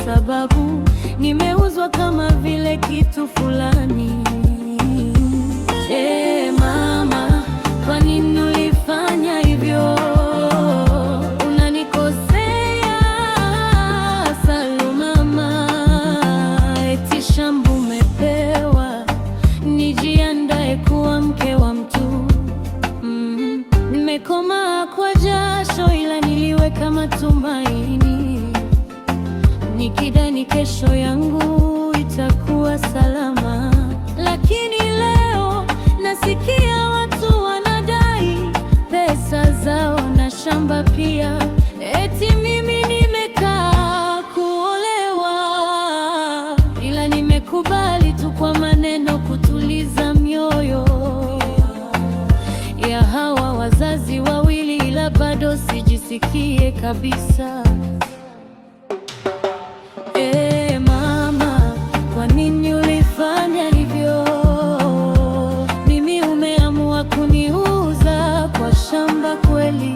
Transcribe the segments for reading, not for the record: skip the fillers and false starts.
sababu nimeuzwa kama vile kitu fulani. Mama, kwa nini ulifanya hivyo? Unanikosea Salumama, eti shamba umepewa nijiandae kuwa mke wa mtu. Nimekomaa kwa jasho, ila niliweka matumaini, nikidhani kesho yangu itakuwa salama. Lakini leo nasikia watu wanadai pesa zao na shamba pia, eti mimi nimekaa kuolewa. Ila nimekubali tu kwa maneno, kutuliza mioyo ya hawa wazazi wawili, ila bado sijisikie kabisa. Mama, kwa nini ulifanya hivyo? Mimi umeamua kuniuza kwa shamba kweli?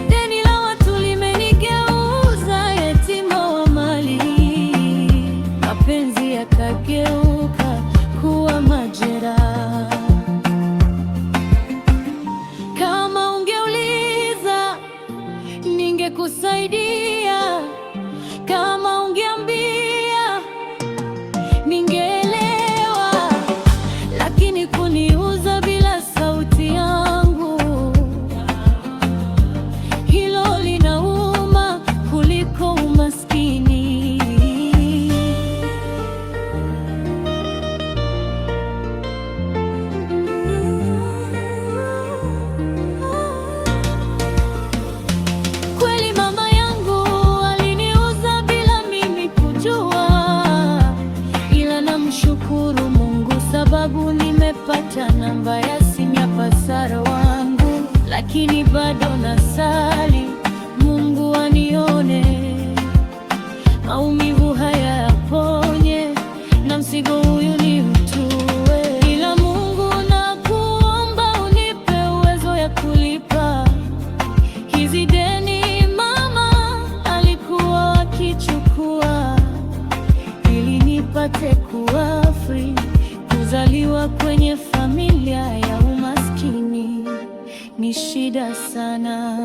Deni la watu limenigeuza yatima wa mali, mapenzi yakageuka kuwa majeraha. Kama ungeuliza ningekusaidia, kama ungeambia ningeelewa, lakini kuniuza bila sauti yangu, hilo linauma kuliko umaskini. Kweli mama yangu aliniuza bila mimi kujua, ila namshukuru Mungu sababu nimepata namba ya simu ya pasara wangu. Lakini bado nasali Mungu anione, maumivu haya yaponye, na mzigo huyu ni mtue. Ila Mungu nakuomba unipe uwezo ya kulipa hizi deni mama alikuwa akichukua, ili nipate kuwa free. Kuzaliwa kwenye familia ya umaskini ni shida sana.